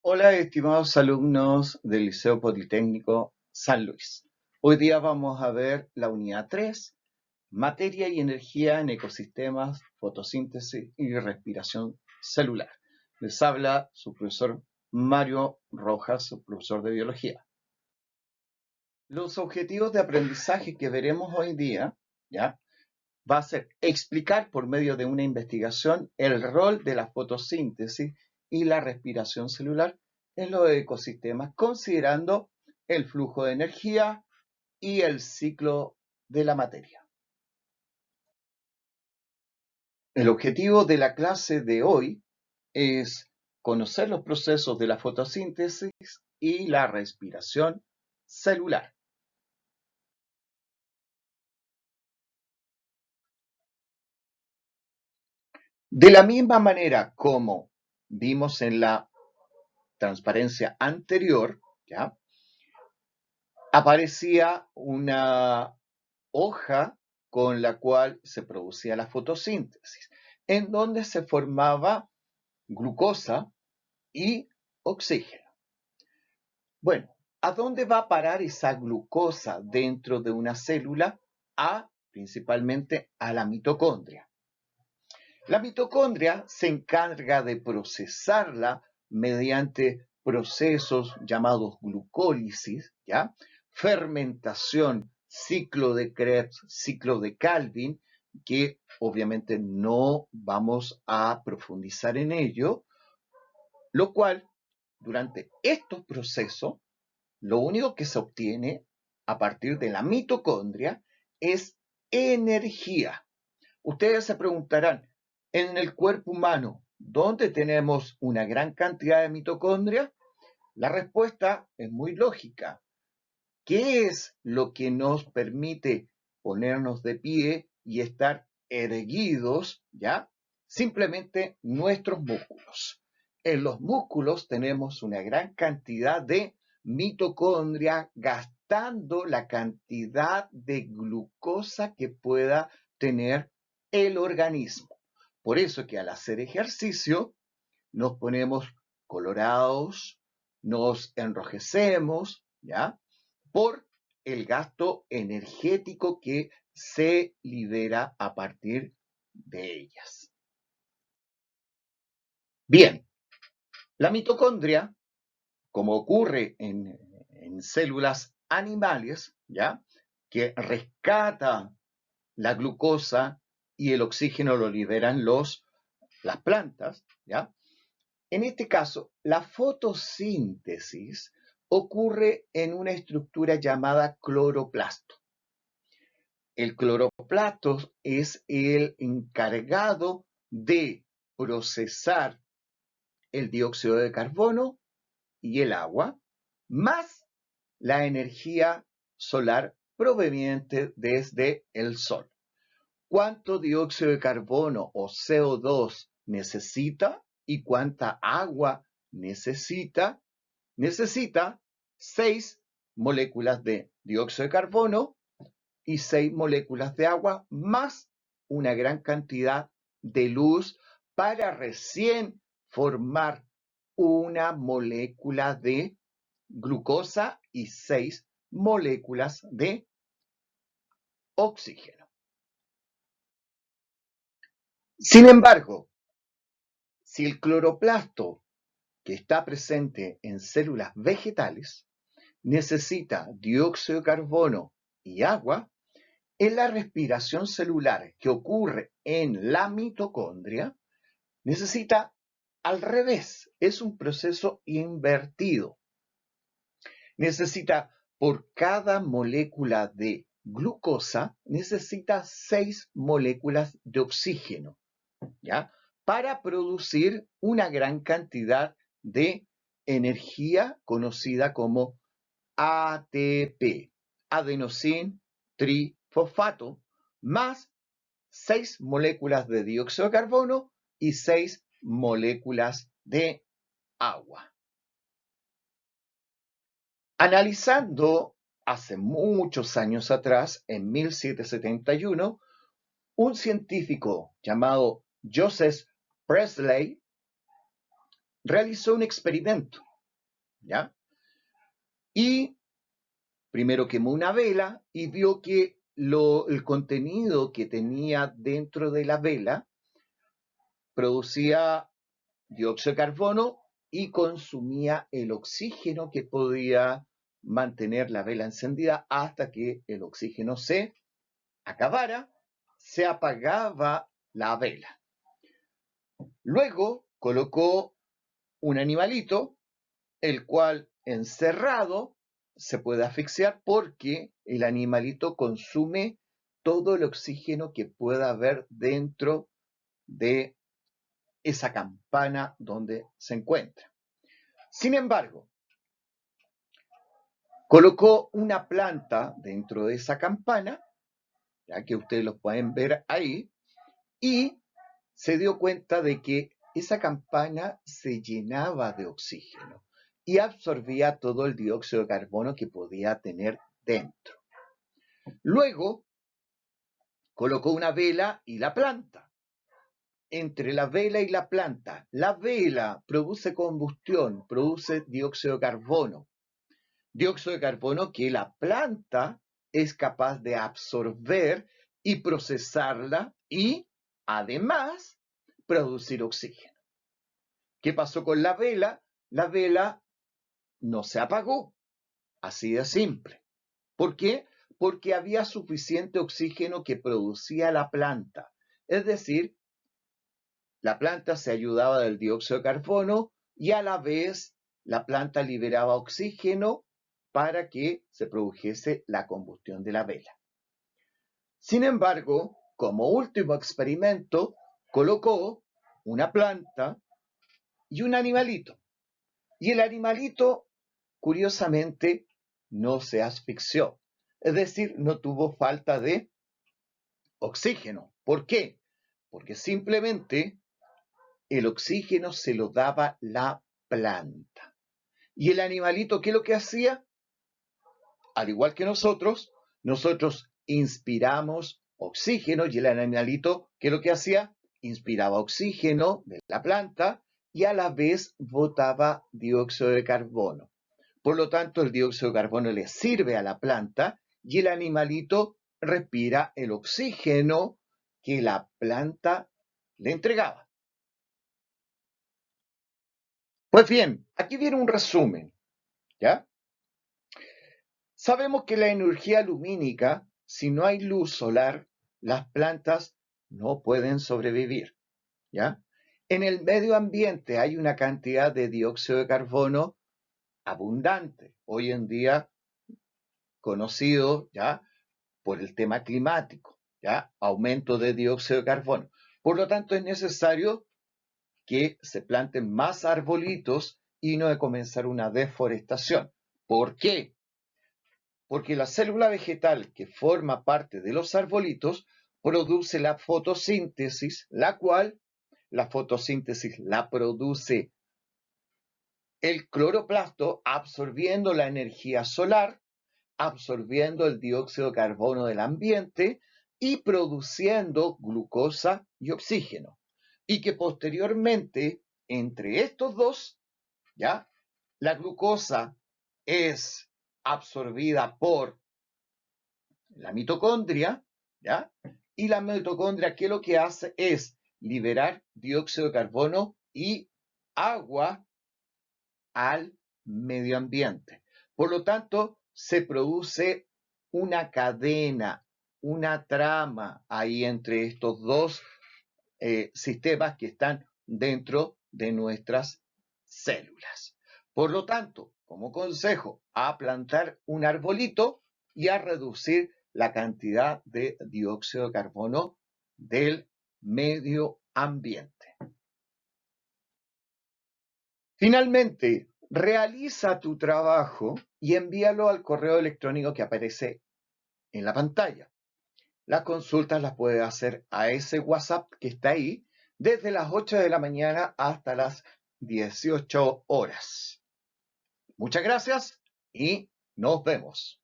Hola, estimados alumnos del Liceo Politécnico San Luis. Hoy día vamos a ver la unidad 3, materia y energía en ecosistemas, fotosíntesis y respiración celular. Les habla su profesor Mario Rojas, su profesor de biología. Los objetivos de aprendizaje que veremos hoy día, ¿ya? Va a ser explicar por medio de una investigación el rol de la fotosíntesis y la respiración celular en los ecosistemas, considerando el flujo de energía y el ciclo de la materia. El objetivo de la clase de hoy es conocer los procesos de la fotosíntesis y la respiración celular. De la misma manera como vimos en la transparencia anterior, ¿ya? Aparecía una hoja con la cual se producía la fotosíntesis, en donde se formaba glucosa y oxígeno. Bueno, ¿a dónde va a parar esa glucosa dentro de una célula? Principalmente a la mitocondria. La mitocondria se encarga de procesarla mediante procesos llamados glucólisis, ¿ya? Fermentación, ciclo de Krebs, ciclo de Calvin, que obviamente no vamos a profundizar en ello, lo cual durante estos procesos, lo único que se obtiene a partir de la mitocondria es energía. Ustedes se preguntarán, en el cuerpo humano, ¿dónde tenemos una gran cantidad de mitocondria? La respuesta es muy lógica. ¿Qué es lo que nos permite ponernos de pie y estar erguidos, ya? Simplemente nuestros músculos. En los músculos tenemos una gran cantidad de mitocondria gastando la cantidad de glucosa que pueda tener el organismo. Por eso que al hacer ejercicio nos ponemos colorados, nos enrojecemos, ¿ya? Por el gasto energético que se libera a partir de ellas. Bien, la mitocondria, como ocurre en células animales, ¿ya? Que rescata la glucosa y el oxígeno lo liberan las plantas, ¿ya? En este caso, la fotosíntesis ocurre en una estructura llamada cloroplasto. El cloroplasto es el encargado de procesar el dióxido de carbono y el agua, más la energía solar proveniente desde el sol. ¿Cuánto dióxido de carbono o CO2 necesita y cuánta agua necesita? Necesita 6 moléculas de dióxido de carbono y 6 moléculas de agua más una gran cantidad de luz para recién formar una molécula de glucosa y 6 moléculas de oxígeno. Sin embargo, si el cloroplasto que está presente en células vegetales necesita dióxido de carbono y agua, en la respiración celular que ocurre en la mitocondria, necesita al revés, es un proceso invertido. Necesita por cada molécula de glucosa, necesita 6 moléculas de oxígeno, ¿ya? Para producir una gran cantidad de energía conocida como ATP, adenosín trifosfato, más 6 moléculas de dióxido de carbono y 6 moléculas de agua. Analizando hace muchos años atrás, en 1771, un científico llamado Joseph Priestley realizó un experimento ¿ya? Y primero quemó una vela y vio que el contenido que tenía dentro de la vela producía dióxido de carbono y consumía el oxígeno que podía mantener la vela encendida hasta que el oxígeno se acabara, se apagaba la vela. Luego colocó un animalito, el cual encerrado se puede asfixiar porque el animalito consume todo el oxígeno que pueda haber dentro de esa campana donde se encuentra. Sin embargo, colocó una planta dentro de esa campana, ya que ustedes lo pueden ver ahí, y se dio cuenta de que esa campana se llenaba de oxígeno y absorbía todo el dióxido de carbono que podía tener dentro. Luego colocó una vela y la planta. Entre la vela y la vela produce combustión, produce dióxido de carbono. Dióxido de carbono que la planta es capaz de absorber y procesarla y, además, producir oxígeno. ¿Qué pasó con la vela? La vela no se apagó, así de simple. ¿Por qué? Porque había suficiente oxígeno que producía la planta. Es decir, la planta se ayudaba del dióxido de carbono y a la vez la planta liberaba oxígeno para que se produjese la combustión de la vela. Sin embargo, como último experimento, colocó una planta y un animalito. Y el animalito, curiosamente, no se asfixió. Es decir, no tuvo falta de oxígeno. ¿Por qué? Porque simplemente el oxígeno se lo daba la planta. ¿Y el animalito qué es lo que hacía? Al igual que nosotros inspiramos oxígeno y el animalito ¿qué es lo que hacía? Inspiraba oxígeno de la planta y a la vez botaba dióxido de carbono. Por lo tanto, el dióxido de carbono le sirve a la planta y el animalito respira el oxígeno que la planta le entregaba. Pues bien, aquí viene un resumen, ¿ya? Sabemos que la energía lumínica, si no hay luz solar, las plantas no pueden sobrevivir, ¿ya? En el medio ambiente hay una cantidad de dióxido de carbono abundante, hoy en día conocido, ¿ya? Por el tema climático, ¿ya? Aumento de dióxido de carbono. Por lo tanto, es necesario que se planten más arbolitos y no de comenzar una deforestación. ¿Por qué? Porque la célula vegetal que forma parte de los arbolitos produce la fotosíntesis, la cual la fotosíntesis la produce el cloroplasto absorbiendo la energía solar, absorbiendo el dióxido de carbono del ambiente y produciendo glucosa y oxígeno. Y que posteriormente, entre estos dos, ¿ya? La glucosa es absorbida por la mitocondria, ¿ya? Y la mitocondria, ¿qué lo que hace? Es liberar dióxido de carbono y agua al medio ambiente. Por lo tanto, se produce una cadena, una trama ahí entre estos dos sistemas que están dentro de nuestras células. Por lo tanto, como consejo, a plantar un arbolito y a reducir la cantidad de dióxido de carbono del medio ambiente. Finalmente, realiza tu trabajo y envíalo al correo electrónico que aparece en la pantalla. Las consultas las puedes hacer a ese WhatsApp que está ahí desde las 8 de la mañana hasta las 18 horas. Muchas gracias y nos vemos.